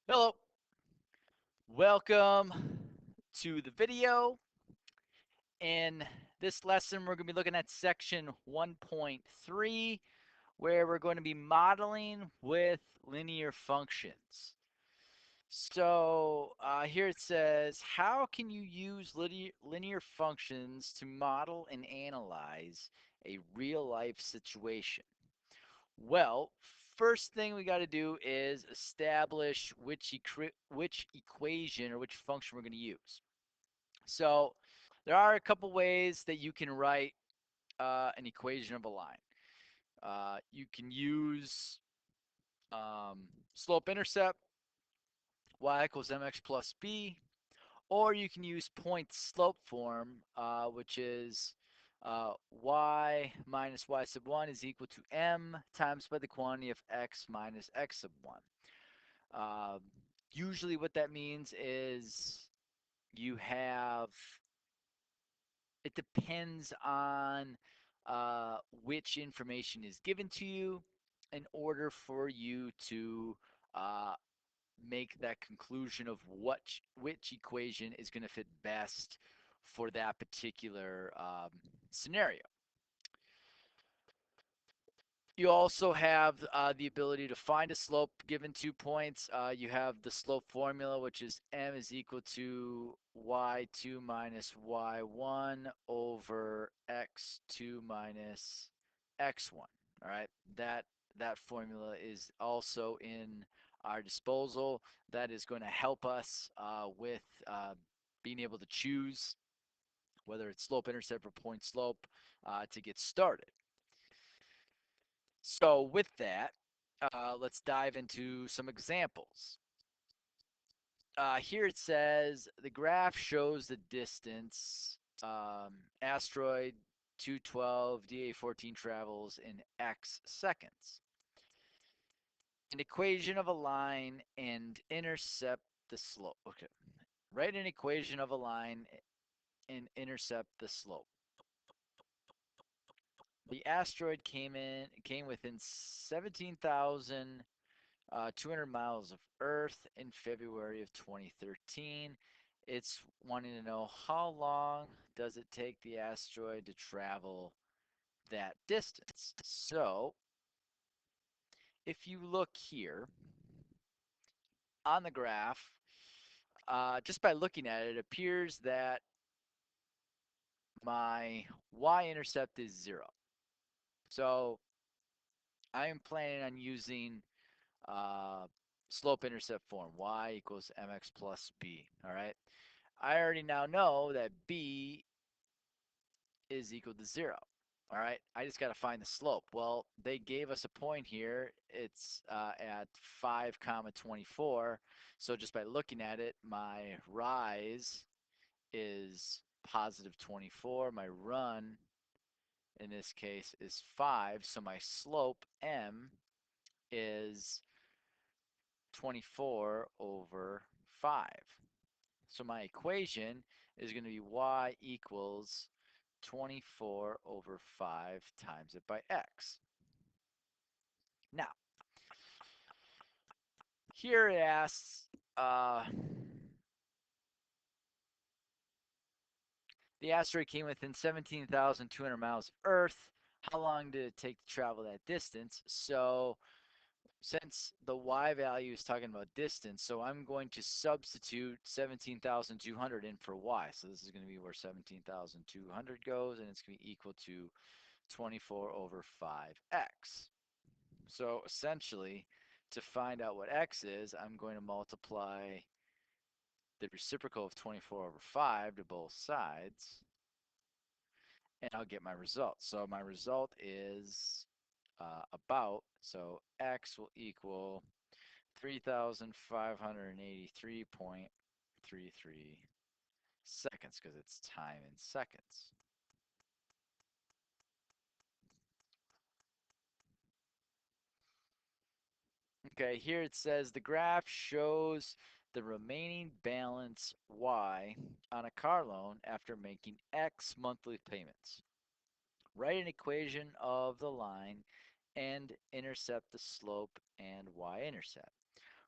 Hello, welcome to the video. In this lesson, we're going to be looking at section 1.3, where we're going to be modeling with linear functions. So here it says, how can you use linear functions to model and analyze a real life situation? Well, first thing we got to do is establish which equation or which function we're going to use. So there are a couple ways that you can write an equation of a line. You can use slope intercept, y equals mx plus b, or you can use point slope form, which is y minus y sub 1 is equal to m times by the quantity of x minus x sub 1. Uh, Usually what that means is you have, it depends on which information is given to you in order for you to uh, make that conclusion of which equation is going to fit best for that particular scenario. You also have the ability to find a slope given 2 points. You have the slope formula, which is m is equal to y2 minus y1 over x2 minus x1. All right, that formula is also in our disposal. That is going to help us with being able to choose whether it's slope intercept or point slope to get started. So with that, let's dive into some examples. Here it says the graph shows the distance asteroid 212 DA14 travels in x seconds. An equation of a line and intercept the slope. Okay, write an equation of a line and intercept the slope. The asteroid came within 17,000 200 miles of Earth in February of 2013. It's wanting to know how long does it take the asteroid to travel that distance. So if you look here on the graph, just by looking at it, it appears that my y-intercept is 0. So I am planning on using uh, slope intercept form, y equals mx plus b, all right? I already now know that b is equal to 0. All right, I just got to find the slope. Well, they gave us a point here. It's at 5 comma 24. So just by looking at it, my rise is positive 24. My run in this case is 5. So my slope m is 24 over 5. So my equation is going to be y equals 24 over 5 times it by x. Now, here it asks, the asteroid came within 17,200 miles of Earth. How long did it take to travel that distance? So since the y value is talking about distance, so I'm going to substitute 17,200 in for y. So this is going to be where 17,200 goes, and it's going to be equal to 24 over 5x. So essentially, to find out what x is, I'm going to multiply the reciprocal of 24 over 5 to both sides, and I'll get my result. So my result is so x will equal 3,583.33 seconds because it's time in seconds. Okay, here it says the graph shows the remaining balance y on a car loan after making x monthly payments. Write an equation of the line and intercept the slope and y-intercept.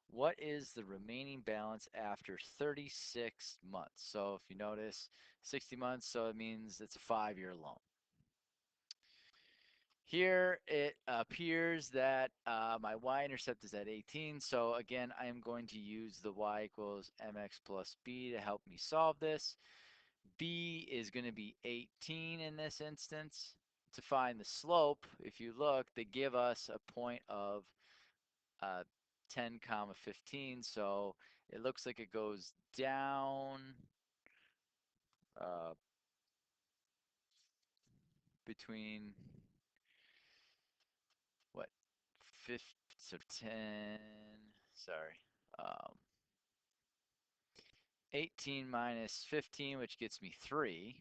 What is the remaining balance after 36 months? So if you notice, 60 months, so it means it's a 5-year loan. Here it appears that my y-intercept is at 18. So again, I am going to use the y equals mx plus b to help me solve this. B is going to be 18 in this instance. To find the slope, if you look, they give us a point of uh, 10 comma 15. So it looks like it goes down uh, between what 50, so 10, sorry, 18 minus 15, which gets me 3,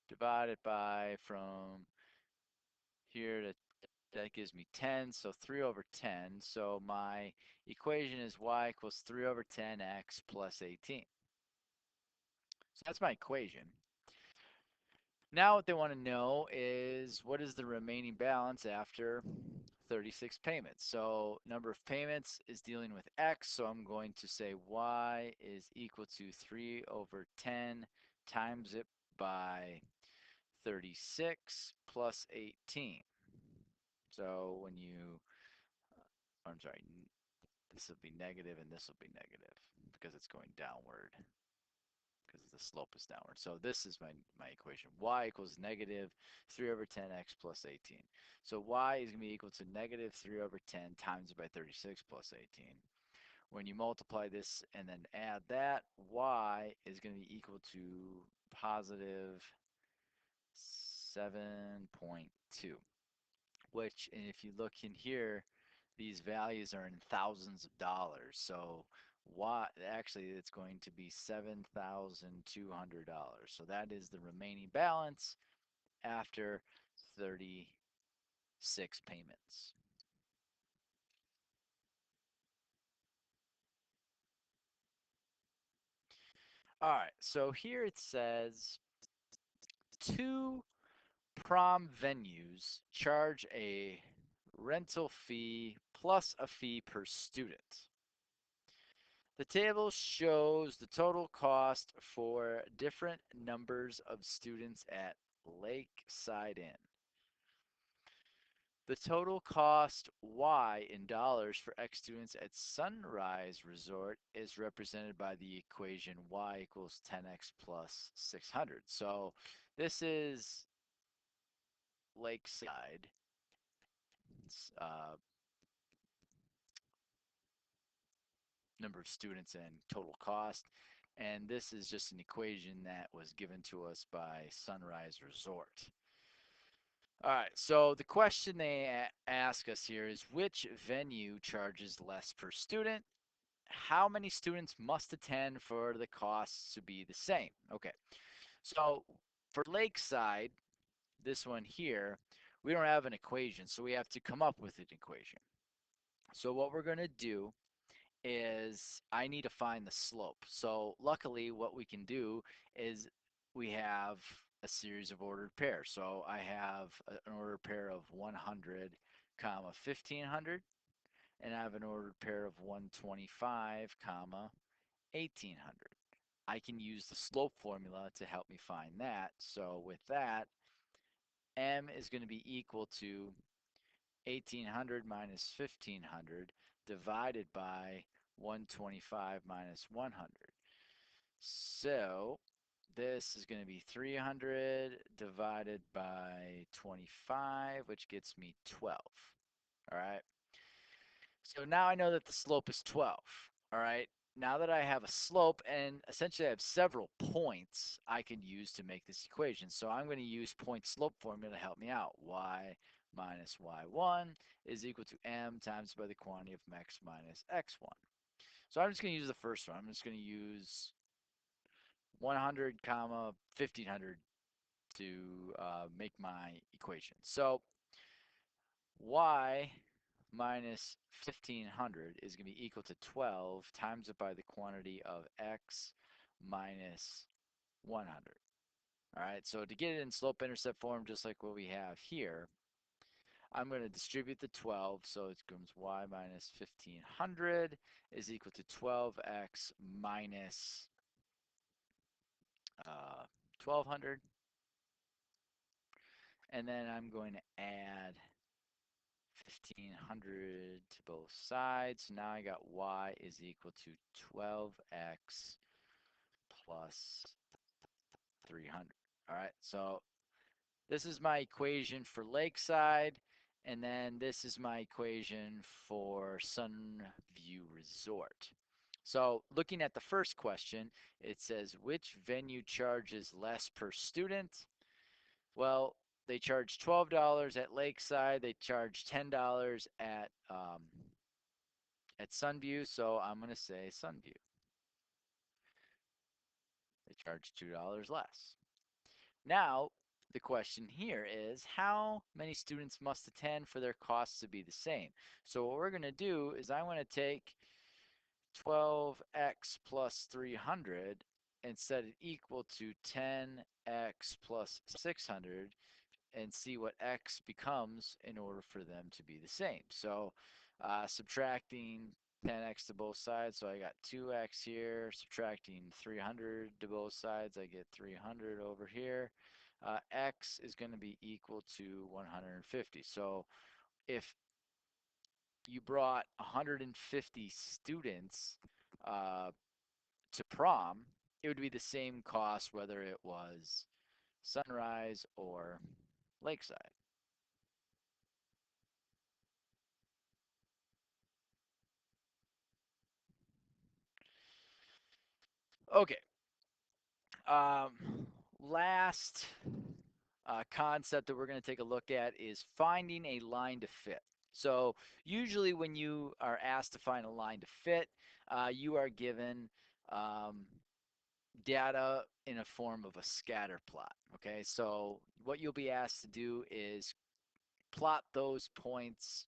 divided by from here to that gives me 10, so 3 over 10. So my equation is y equals 3 over 10x plus 18. So that's my equation. Now what they want to know is what is the remaining balance after 36 payments. So number of payments is dealing with x, so I'm going to say y is equal to 3 over 10 times it by 36 plus 18. So when you, I'm sorry, this will be negative and this will be negative because it's going downward because the slope is downward. So this is my equation. Y equals negative 3 over 10x plus 18. So y is going to be equal to negative 3 over 10 times by 36 plus 18. When you multiply this and then add that, y is going to be equal to positive 7.2, which, and if you look in here, these values are in thousands of dollars. So what actually it's going to be $7,200. So that is the remaining balance after 36 payments. All right, so here it says 2 prom venues charge a rental fee plus a fee per student. The table shows the total cost for different numbers of students at Lakeside Inn. The total cost Y in dollars for X students at Sunrise Resort is represented by the equation Y equals 10x plus 600. So this is Lakeside uh, number of students and total cost. And this is just an equation that was given to us by Sunrise Resort. All right, so the question they ask us here is which venue charges less per student? How many students must attend for the costs to be the same? Okay, so for Lakeside, this one here, we don't have an equation, so we have to come up with an equation. So what we're going to do is I need to find the slope. So luckily what we can do is we have a series of ordered pairs. So I have an ordered pair of 100 comma 1500 and I have an ordered pair of 125 comma 1800. I can use the slope formula to help me find that. So with that, m is going to be equal to 1800 minus 1500 divided by 125 minus 100. So this is going to be 300 divided by 25, which gets me 12. All right. So now I know that the slope is 12. All right. Now that I have a slope and essentially I have several points I can use to make this equation. So I'm going to use point slope formula to help me out. Y minus y1 is equal to m times by the quantity of x minus x1. So I'm just going to use the first one. I'm just going to use 100 comma 1500 to make my equation. So y minus 1500 is going to be equal to 12 times it by the quantity of x minus 100. All right, so to get it in slope intercept form, just like what we have here, I'm going to distribute the 12, so it becomes y minus 1500 is equal to 12x minus 1200. And then I'm going to add 1500 to both sides. So now I got y is equal to 12x plus 300. All right, so this is my equation for Lakeside, and then this is my equation for Sunview Resort. So looking at the first question, it says which venue charges less per student? Well, they charge $12 at Lakeside. They charge $10 at Sunview. So I'm gonna say Sunview. They charge $2 less. Now, the question here is how many students must attend for their costs to be the same? So what we're going to do is I want to take 12x plus 300 and set it equal to 10x plus 600 and see what x becomes in order for them to be the same. So subtracting 10x to both sides, so I got 2x here. Subtracting 300 to both sides, I get 300 over here. X is going to be equal to 150. So if you brought 150 students uh, to prom, it would be the same cost whether it was Sunrise or Lakeside. Okay. Um, Last concept that we're going to take a look at is finding a line to fit. So usually when you are asked to find a line to fit, you are given um, data in a form of a scatter plot. Okay, so what you'll be asked to do is plot those points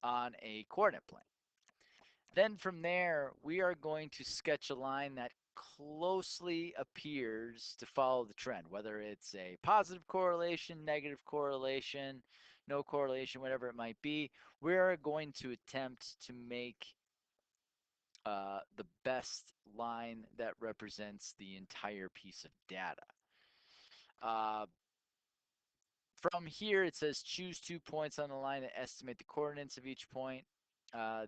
on a coordinate plane. Then from there, we are going to sketch a line that closely appears to follow the trend, whether it's a positive correlation, negative correlation, no correlation, whatever it might be. We're going to attempt to make the best line that represents the entire piece of data. Uh, From here, it says choose 2 points on the line to estimate the coordinates of each point.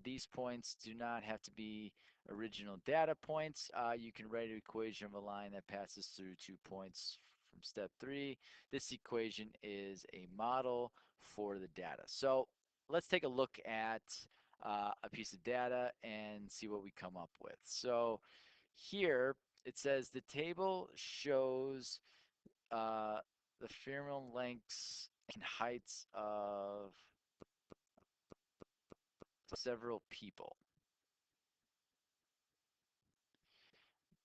These points do not have to be original data points. You can write an equation of a line that passes through 2 points from step 3. This equation is a model for the data. So let's take a look at a piece of data and see what we come up with. So here it says the table shows uh, the femoral lengths and heights of several people.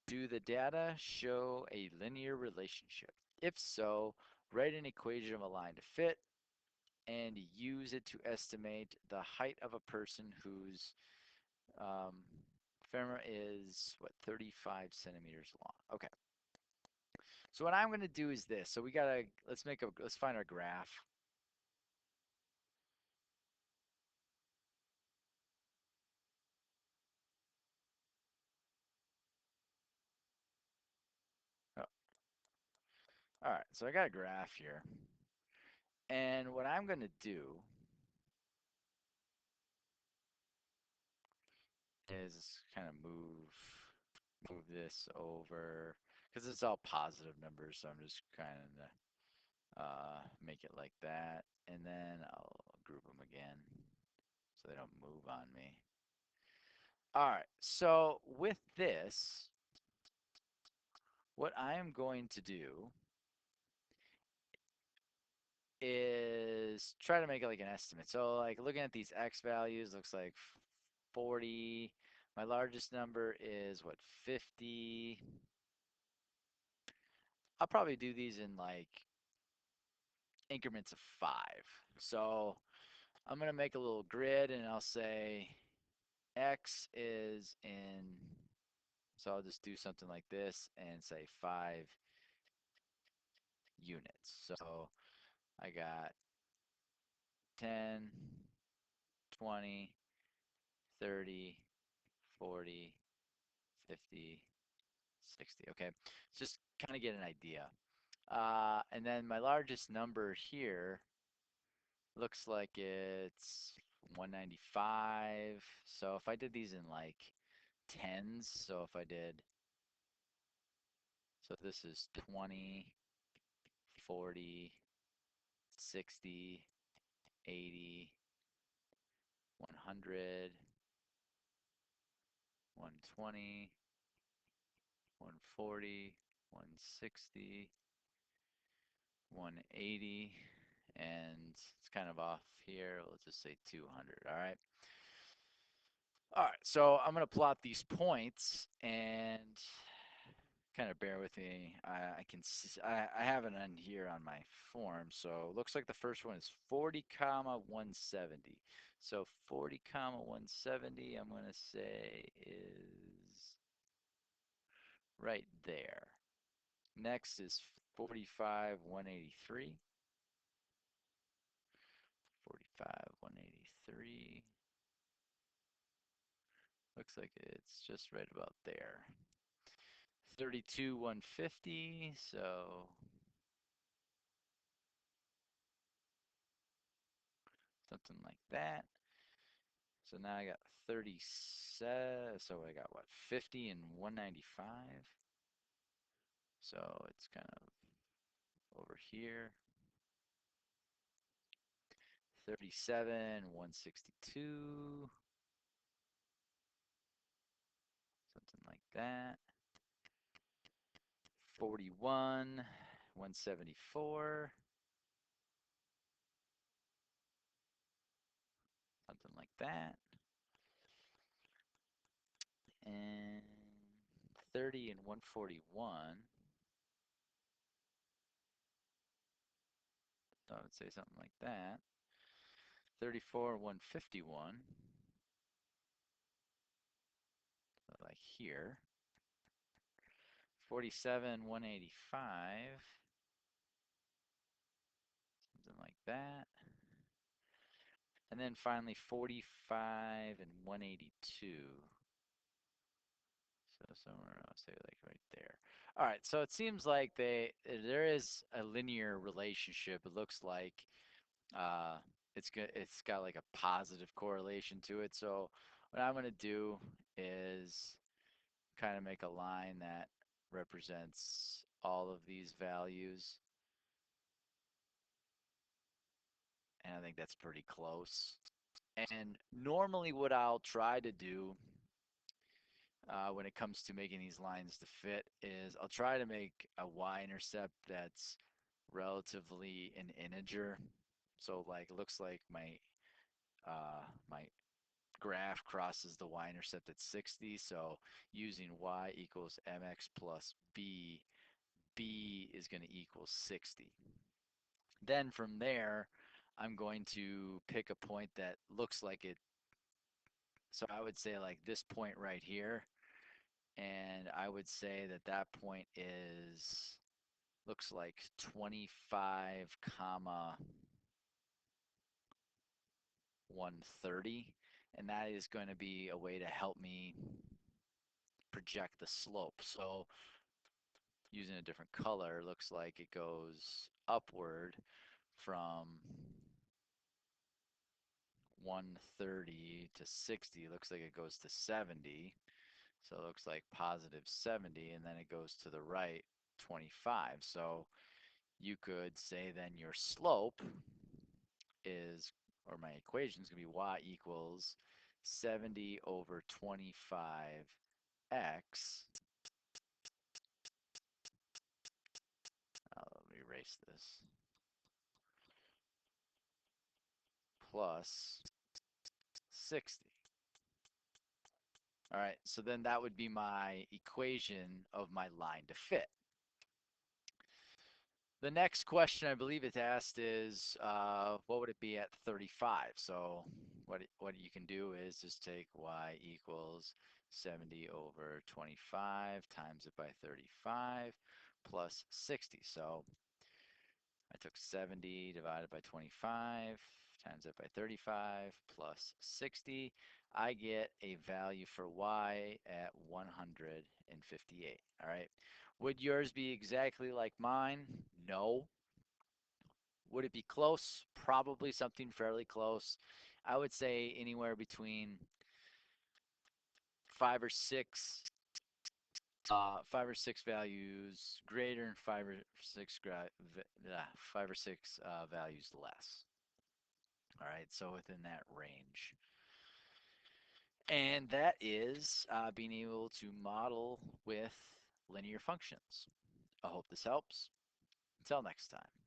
Do the data show a linear relationship? If so, write an equation of a line to fit and use it to estimate the height of a person whose um, femur is, what, 35 centimeters long. Okay. So what I'm going to do is this. So we gotta, let's find our graph. Oh, all right, so I got a graph here. And what I'm going to do is kind of move this over because it's all positive numbers, so I'm just kind of make it like that, and then I'll group them again so they don't move on me. All right, so with this, what I am going to do is try to make it like an estimate. So like looking at these X values, looks like 40. My largest number is what, 50. I'll probably do these in like increments of 5. So I'm going to make a little grid and I'll say X is in, so I'll just do something like this and say 5 units. So I got 10, 20, 30, 40, 50, 60. Okay, just kind of get an idea. And then my largest number here looks like it's 195. So if I did these in like tens, so if I did, so this is 20, 40, 60, 80, 100, 120, 140, 160, 180, and it's kind of off here. Let's just say 200. All right. All right. So I'm going to plot these points and kind of bear with me. I can see, I have it on here on my form. So it looks like the first one is 40 comma 170. So 40 comma 170, I'm going to say is right there. Next is 45 183. 45 183. Looks like it's just right about there. 32 150. So something like that. So now I got 37. So I got what? 50 and 195. So it's kind of over here. 37 162. Something like that. 41 174. Something like that. And 30 and 141. I would say something like that. 34 151. Like here. 47 185. Something like that. And then finally 45 and 182. So somewhere I'll say like right there. All right, so it seems like there is a linear relationship. It looks like uh, it's got like a positive correlation to it. So what I'm gonna do is kind of make a line that represents all of these values. And I think that's pretty close. And normally what I'll try to do when it comes to making these lines to fit is I'll try to make a y-intercept that's relatively an integer. So like it looks like my graph crosses the y-intercept at 60. So using y equals mx plus b, b is going to equal 60. Then from there, I'm going to pick a point that looks like it. So I would say like this point right here. And I would say that that point is, looks like 25 comma 130. And that is going to be a way to help me project the slope. So using a different color, looks like it goes upward from 130 to 60. Looks like it goes to 70. So it looks like positive 70, and then it goes to the right 25. So you could say then your slope is, or my equation is going to be y equals 70 over 25x. Let me erase this. Plus 60. All right, so then that would be my equation of my line to fit. The next question I believe it's asked is, what would it be at 35? So what you can do is just take y equals 70 over 25 times it by 35 plus 60. So I took 70 divided by 25 times that by 35 plus 60, I get a value for y at 158. All right. Would yours be exactly like mine? No. Would it be close? Probably something fairly close. I would say anywhere between five or six, five or six values greater and five or six values less. All right, so within that range. And that is being able to model with linear functions. I hope this helps. Until next time.